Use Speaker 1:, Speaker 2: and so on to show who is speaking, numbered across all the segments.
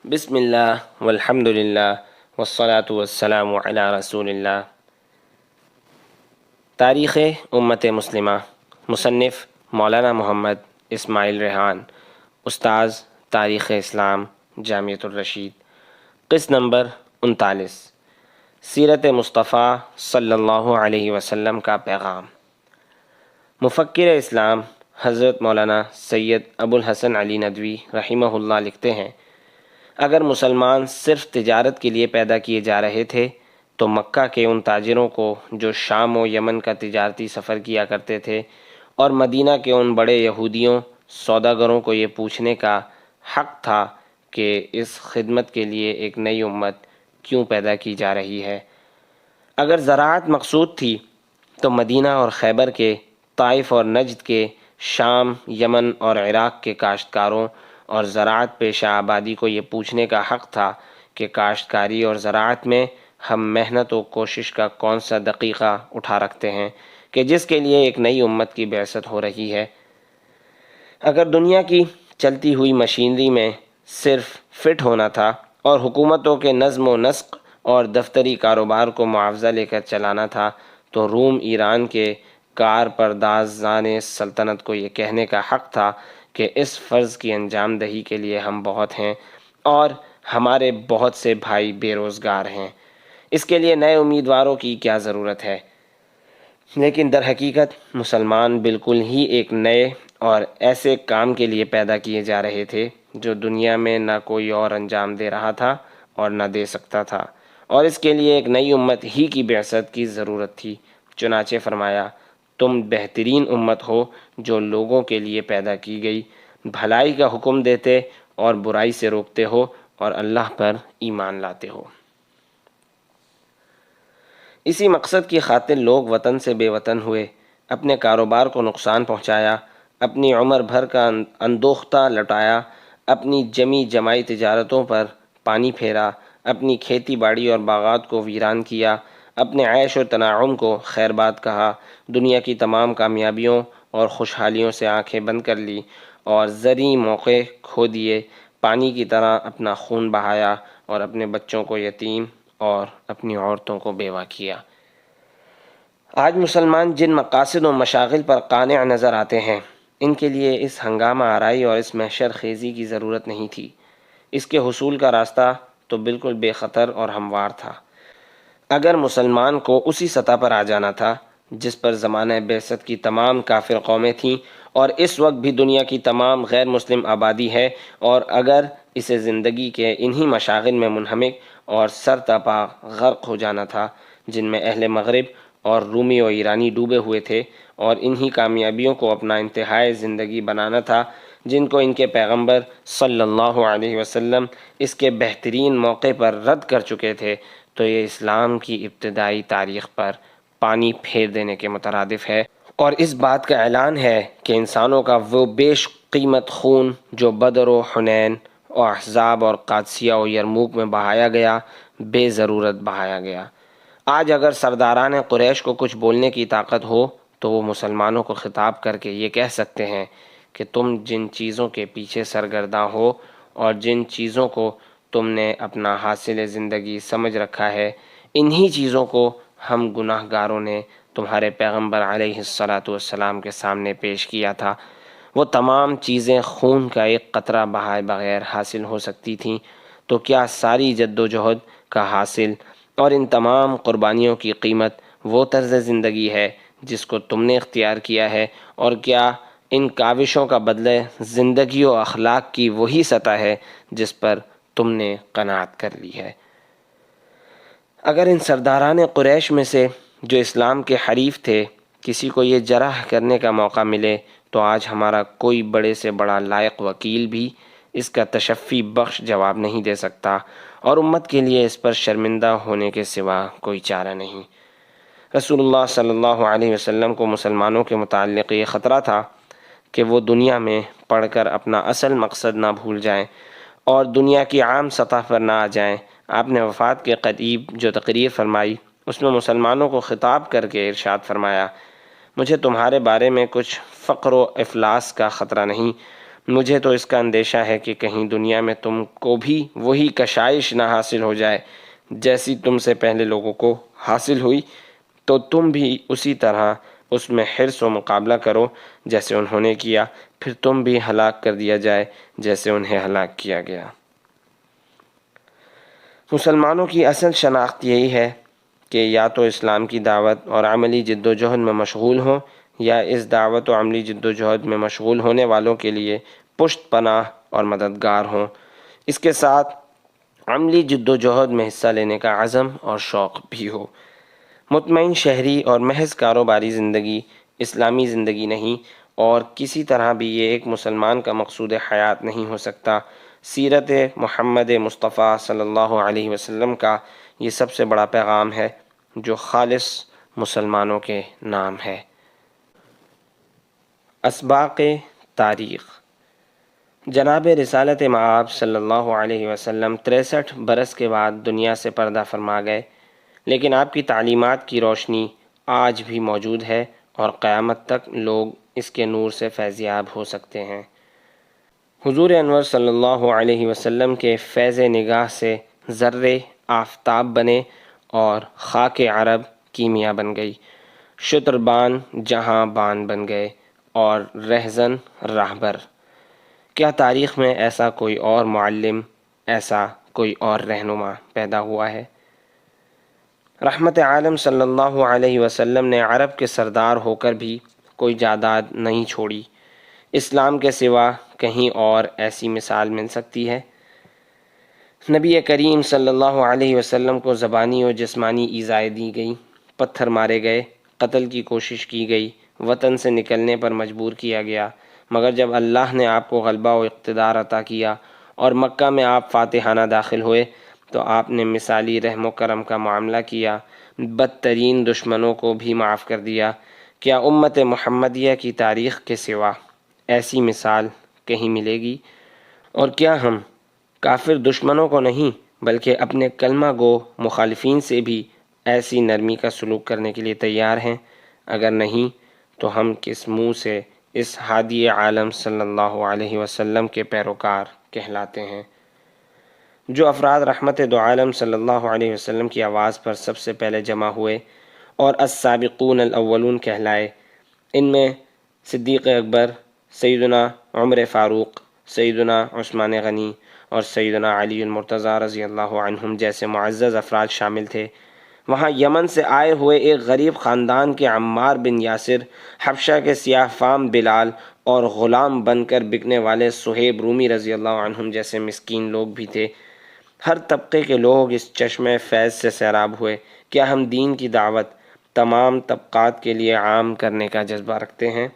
Speaker 1: بسم اللہ والحمد للہ والصلاة والسلام علی رسول اللہ۔ تاریخ امت مسلمہ، مصنف مولانا محمد اسماعیل ریحان، استاذ تاریخ اسلام، جامعۃ الرشید۔ قسط نمبر 39، سیرت مصطفیٰ صلی اللہ علیہ وسلم کا پیغام۔ مفکر اسلام حضرت مولانا سید ابو الحسن علی ندوی رحمہ اللہ لکھتے ہیں، اگر مسلمان صرف تجارت کے لیے پیدا کیے جا رہے تھے تو مکہ کے ان تاجروں کو جو شام و یمن کا تجارتی سفر کیا کرتے تھے اور مدینہ کے ان بڑے یہودیوں سوداگروں کو یہ پوچھنے کا حق تھا کہ اس خدمت کے لیے ایک نئی امت کیوں پیدا کی جا رہی ہے۔ اگر زراعت مقصود تھی تو مدینہ اور خیبر کے، طائف اور نجد کے، شام، یمن اور عراق کے کاشتکاروں اور زراعت پیشہ آبادی کو یہ پوچھنے کا حق تھا کہ کاشتکاری اور زراعت میں ہم محنت و کوشش کا کون سا دقیقہ اٹھا رکھتے ہیں کہ جس کے لیے ایک نئی امت کی بعثت ہو رہی ہے۔ اگر دنیا کی چلتی ہوئی مشینری میں صرف فٹ ہونا تھا اور حکومتوں کے نظم و نسق اور دفتری کاروبار کو معاوضہ لے کر چلانا تھا تو روم ایران کے کار پردازان سلطنت کو یہ کہنے کا حق تھا کہ اس فرض کی انجام دہی کے لیے ہم بہت ہیں اور ہمارے بہت سے بھائی بے روزگار ہیں، اس کے لیے نئے امیدواروں کی کیا ضرورت ہے۔ لیکن در حقیقت مسلمان بالکل ہی ایک نئے اور ایسے کام کے لیے پیدا کیے جا رہے تھے جو دنیا میں نہ کوئی اور انجام دے رہا تھا اور نہ دے سکتا تھا، اور اس کے لیے ایک نئی امت ہی کی بعثت کی ضرورت تھی۔ چنانچہ فرمایا، تم بہترین امت ہو جو لوگوں کے لیے پیدا کی گئی، بھلائی کا حکم دیتے اور برائی سے روکتے ہو اور اللہ پر ایمان لاتے ہو۔ اسی مقصد کی خاطر لوگ وطن سے بے وطن ہوئے، اپنے کاروبار کو نقصان پہنچایا، اپنی عمر بھر کا اندوختہ لوٹایا، اپنی جمی جمائی تجارتوں پر پانی پھیرا، اپنی کھیتی باڑی اور باغات کو ویران کیا، اپنے عیش و تنعم کو خیر بات کہا، دنیا کی تمام کامیابیوں اور خوشحالیوں سے آنکھیں بند کر لی اور زرعی موقع کھو دیے، پانی کی طرح اپنا خون بہایا اور اپنے بچوں کو یتیم اور اپنی عورتوں کو بیوہ کیا۔ آج مسلمان جن مقاصد و مشاغل پر قانع نظر آتے ہیں، ان کے لیے اس ہنگامہ آرائی اور اس محشر خیزی کی ضرورت نہیں تھی۔ اس کے حصول کا راستہ تو بالکل بے خطر اور ہموار تھا۔ اگر مسلمان کو اسی سطح پر آ جانا تھا جس پر زمانہ بعثت کی تمام کافر قومیں تھیں اور اس وقت بھی دنیا کی تمام غیر مسلم آبادی ہے، اور اگر اسے زندگی کے انہی مشاغل میں منہمک اور سرتاپا غرق ہو جانا تھا جن میں اہل مغرب اور رومی و ایرانی ڈوبے ہوئے تھے، اور انہی کامیابیوں کو اپنا انتہائی زندگی بنانا تھا جن کو ان کے پیغمبر صلی اللہ علیہ وسلم اس کے بہترین موقع پر رد کر چکے تھے، تو یہ اسلام کی ابتدائی تاریخ پر پانی پھیر دینے کے مترادف ہے، اور اس بات کا اعلان ہے کہ انسانوں کا وہ بیش قیمت خون جو بدر و حنین و احزاب اور قادسیہ و یرموک میں بہایا گیا، بے ضرورت بہایا گیا۔ آج اگر سرداران قریش کو کچھ بولنے کی طاقت ہو تو وہ مسلمانوں کو خطاب کر کے یہ کہہ سکتے ہیں کہ تم جن چیزوں کے پیچھے سرگرداں ہو اور جن چیزوں کو تم نے اپنا حاصل زندگی سمجھ رکھا ہے، انہی چیزوں کو ہم گناہ گاروں نے تمہارے پیغمبر علیہ الصلاۃ والسلام کے سامنے پیش کیا تھا۔ وہ تمام چیزیں خون کا ایک قطرہ بہائے بغیر حاصل ہو سکتی تھیں، تو کیا ساری جد و جہد کا حاصل اور ان تمام قربانیوں کی قیمت وہ طرز زندگی ہے جس کو تم نے اختیار کیا ہے، اور کیا ان کاوشوں کا بدلہ زندگی و اخلاق کی وہی سطح ہے جس پر تم نے قناعت کر لی ہے؟ اگر ان سرداران قریش میں سے جو اسلام کے حریف تھے کسی کو یہ جرح کرنے کا موقع ملے تو آج ہمارا کوئی بڑے سے بڑا لائق وکیل بھی اس کا تشفی بخش جواب نہیں دے سکتا، اور امت کے لیے اس پر شرمندہ ہونے کے سوا کوئی چارہ نہیں۔ رسول اللہ صلی اللہ علیہ وسلم کو مسلمانوں کے متعلق یہ خطرہ تھا کہ وہ دنیا میں پڑھ کر اپنا اصل مقصد نہ بھول جائیں اور دنیا کی عام سطح پر نہ آ جائیں۔ آپ نے وفات کے قریب جو تقریر فرمائی اس میں مسلمانوں کو خطاب کر کے ارشاد فرمایا، مجھے تمہارے بارے میں کچھ فقر و افلاس کا خطرہ نہیں، مجھے تو اس کا اندیشہ ہے کہ کہیں دنیا میں تم کو بھی وہی کشائش نہ حاصل ہو جائے جیسی تم سے پہلے لوگوں کو حاصل ہوئی، تو تم بھی اسی طرح اس میں حرص و مقابلہ کرو جیسے انہوں نے کیا، پھر تم بھی ہلاک کر دیا جائے جیسے انہیں ہلاک کیا گیا۔ مسلمانوں کی اصل شناخت یہی ہے کہ یا تو اسلام کی دعوت اور عملی جد و جہد میں مشغول ہوں، یا اس دعوت و عملی جد و جہد میں مشغول ہونے والوں کے لیے پشت پناہ اور مددگار ہوں، اس کے ساتھ عملی جد و جہد میں حصہ لینے کا عزم اور شوق بھی ہو۔ مطمئن شہری اور محض کاروباری زندگی اسلامی زندگی نہیں، اور کسی طرح بھی یہ ایک مسلمان کا مقصود حیات نہیں ہو سکتا۔ سیرت محمد مصطفیٰ صلی اللہ علیہ وسلم کا یہ سب سے بڑا پیغام ہے جو خالص مسلمانوں کے نام ہے۔ اسباق تاریخ: جناب رسالت مآب صلی اللہ علیہ وسلم 63 برس کے بعد دنیا سے پردہ فرما گئے، لیکن آپ کی تعلیمات کی روشنی آج بھی موجود ہے اور قیامت تک لوگ اس کے نور سے فیضیاب ہو سکتے ہیں۔ حضور انور صلی اللہ علیہ وسلم کے فیض نگاہ سے ذرے آفتاب بنے اور خاک عرب کیمیا بن گئی، شتربان جہاں بان بن گئے اور رہزن راہبر۔ کیا تاریخ میں ایسا کوئی اور معلم، ایسا کوئی اور رہنما پیدا ہوا ہے؟ رحمت عالم صلی اللہ علیہ وسلم نے عرب کے سردار ہو کر بھی کوئی جائیداد نہیں چھوڑی۔ اسلام کے سوا کہیں اور ایسی مثال مل سکتی ہے؟ نبی کریم صلی اللہ علیہ وسلم کو زبانی و جسمانی ایذائیں دی گئی، پتھر مارے گئے، قتل کی کوشش کی گئی، وطن سے نکلنے پر مجبور کیا گیا، مگر جب اللہ نے آپ کو غلبہ و اقتدار عطا کیا اور مکہ میں آپ فاتحانہ داخل ہوئے تو آپ نے مثالی رحم و کرم کا معاملہ کیا، بدترین دشمنوں کو بھی معاف کر دیا۔ کیا امت محمدیہ کی تاریخ کے سوا ایسی مثال کہیں ملے گی؟ اور کیا ہم کافر دشمنوں کو نہیں بلکہ اپنے کلمہ گو مخالفین سے بھی ایسی نرمی کا سلوک کرنے کے لیے تیار ہیں؟ اگر نہیں تو ہم کس منہ سے اس ہادی عالم صلی اللہ علیہ وسلم کے پیروکار کہلاتے ہیں؟ جو افراد رحمت دو عالم صلی اللہ علیہ وسلم کی آواز پر سب سے پہلے جمع ہوئے اور السابقون الاولون کہلائے، ان میں صدیق اکبر، سیدنا عمر فاروق، سیدنا عثمان غنی اور سیدنا علی المرتضیٰ رضی اللہ عنہم جیسے معزز افراد شامل تھے۔ وہاں یمن سے آئے ہوئے ایک غریب خاندان کے عمار بن یاسر، حبشہ کے سیاہ فام بلال اور غلام بن کر بکنے والے صہیب رومی رضی اللہ عنہم جیسے مسکین لوگ بھی تھے۔ ہر طبقے کے لوگ اس چشمہ فیض سے سیراب ہوئے۔ کیا ہم دین کی دعوت تمام طبقات کے لیے عام کرنے کا جذبہ رکھتے ہیں؟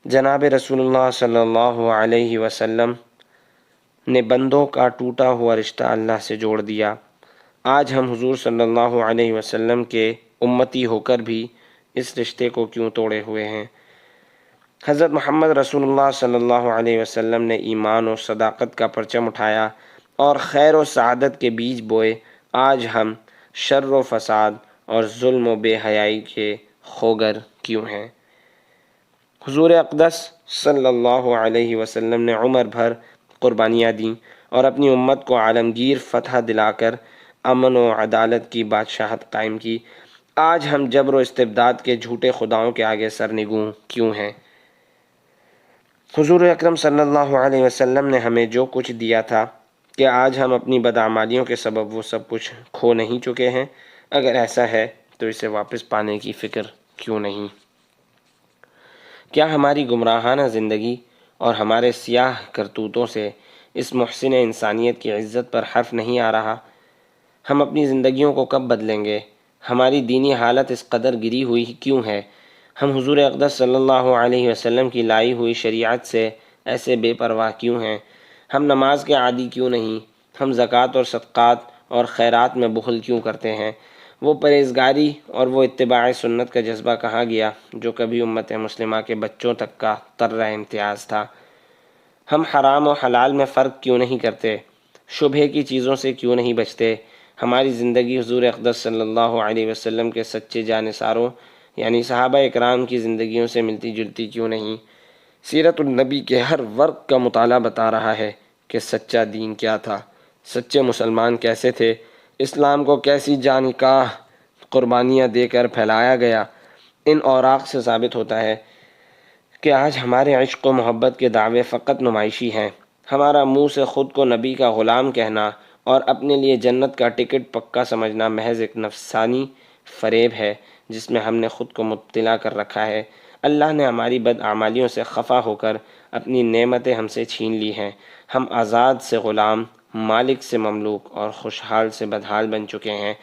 Speaker 1: جناب رسول اللہ صلی اللہ علیہ وسلم نے بندوں کا ٹوٹا ہوا رشتہ اللہ سے جوڑ دیا۔ آج ہم حضور صلی اللہ علیہ وسلم کے امتی ہو کر بھی اس رشتے کو کیوں توڑے ہوئے ہیں؟ حضرت محمد رسول اللہ صلی اللہ علیہ وسلم نے ایمان و صداقت کا پرچم اٹھایا اور خیر و سعادت کے بیج بوئے۔ آج ہم شر و فساد اور ظلم و بے حیائی کے خوگر کیوں ہیں؟ حضور اقدس صلی اللہ علیہ وسلم نے عمر بھر قربانیاں دیں اور اپنی امت کو عالمگیر فتح دلا کر امن و عدالت کی بادشاہت قائم کی۔ آج ہم جبر و استبداد کے جھوٹے خداؤں کے آگے سرنگوں کیوں ہیں؟ حضور اکرم صلی اللہ علیہ وسلم نے ہمیں جو کچھ دیا تھا، کہ آج ہم اپنی بدعمالیوں کے سبب وہ سب کچھ کھو نہیں چکے ہیں؟ اگر ایسا ہے تو اسے واپس پانے کی فکر کیوں نہیں؟ کیا ہماری گمراہانہ زندگی اور ہمارے سیاہ کرتوتوں سے اس محسن انسانیت کی عزت پر حرف نہیں آ رہا؟ ہم اپنی زندگیوں کو کب بدلیں گے؟ ہماری دینی حالت اس قدر گری ہوئی کیوں ہے؟ ہم حضور اقدس صلی اللہ علیہ وسلم کی لائی ہوئی شریعت سے ایسے بے پرواہ کیوں ہیں؟ ہم نماز کے عادی کیوں نہیں؟ ہم زکوٰۃ اور صدقات اور خیرات میں بخل کیوں کرتے ہیں؟ وہ پرہیزگاری اور وہ اتباع سنت کا جذبہ کہاں گیا جو کبھی امت مسلمہ کے بچوں تک کا ترہ امتیاز تھا؟ ہم حرام و حلال میں فرق کیوں نہیں کرتے؟ شبہے کی چیزوں سے کیوں نہیں بچتے؟ ہماری زندگی حضور اقدس صلی اللہ علیہ وسلم کے سچے جانثاروں یعنی صحابہ اکرام کی زندگیوں سے ملتی جلتی کیوں نہیں؟ سیرت النبی کے ہر ورق کا مطالعہ بتا رہا ہے کہ سچا دین کیا تھا، سچے مسلمان کیسے تھے، اسلام کو کیسی جانکاہ قربانیاں دے کر پھیلایا گیا۔ ان اوراق سے ثابت ہوتا ہے کہ آج ہمارے عشق و محبت کے دعوے فقط نمائشی ہیں۔ ہمارا منہ سے خود کو نبی کا غلام کہنا اور اپنے لیے جنت کا ٹکٹ پکا سمجھنا محض ایک نفسانی فریب ہے جس میں ہم نے خود کو مبتلا کر رکھا ہے۔ اللہ نے ہماری بدعمالیوں سے خفا ہو کر اپنی نعمتیں ہم سے چھین لی ہیں۔ ہم آزاد سے غلام، مالک سے مملوک اور خوشحال سے بدحال بن چکے ہیں۔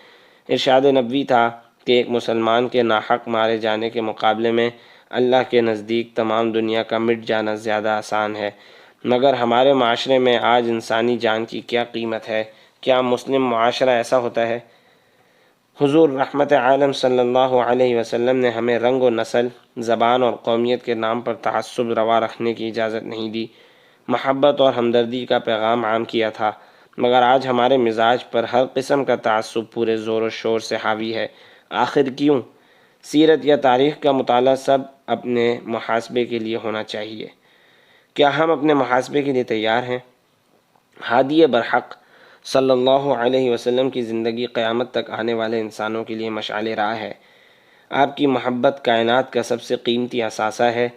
Speaker 1: ارشاد نبوی تھا کہ ایک مسلمان کے ناحق مارے جانے کے مقابلے میں اللہ کے نزدیک تمام دنیا کا مٹ جانا زیادہ آسان ہے۔ مگر ہمارے معاشرے میں آج انسانی جان کی کیا قیمت ہے؟ کیا مسلم معاشرہ ایسا ہوتا ہے؟ حضور رحمت عالم صلی اللہ علیہ وسلم نے ہمیں رنگ و نسل، زبان اور قومیت کے نام پر تعصب روا رکھنے کی اجازت نہیں دی، محبت اور ہمدردی کا پیغام عام کیا تھا، مگر آج ہمارے مزاج پر ہر قسم کا تعصب پورے زور و شور سے حاوی ہے۔ آخر کیوں؟ سیرت یا تاریخ کا مطالعہ سب اپنے محاسبے کے لیے ہونا چاہیے۔ کیا ہم اپنے محاسبے کے لیے تیار ہیں؟ ہادی برحق صلی اللہ علیہ وسلم کی زندگی قیامت تک آنے والے انسانوں کے لیے مشعل راہ ہے۔ آپ کی محبت کائنات کا سب سے قیمتی اثاثہ ہے۔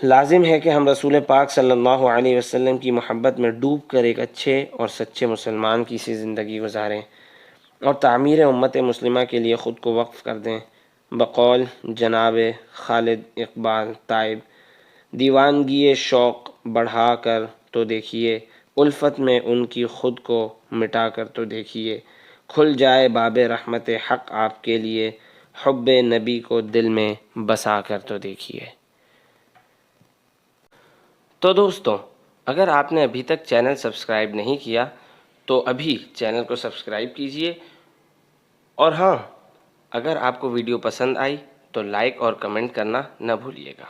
Speaker 1: لازم ہے کہ ہم رسول پاک صلی اللہ علیہ وسلم کی محبت میں ڈوب کر ایک اچھے اور سچے مسلمان کی سی زندگی گزاریں اور تعمیر امت مسلمہ کے لیے خود کو وقف کر دیں۔ بقول جناب خالد اقبال تائب، دیوانگی شوق بڑھا کر تو دیکھیے، الفت میں ان کی خود کو مٹا کر تو دیکھیے، کھل جائے باب رحمت حق آپ کے لیے، حب نبی کو دل میں بسا کر تو دیکھیے۔ تو دوستوں، اگر آپ نے ابھی تک چینل سبسکرائب نہیں کیا تو ابھی چینل کو سبسکرائب کیجئے، اور ہاں، اگر آپ کو ویڈیو پسند آئی تو لائک اور کمنٹ کرنا نہ بھولیے گا۔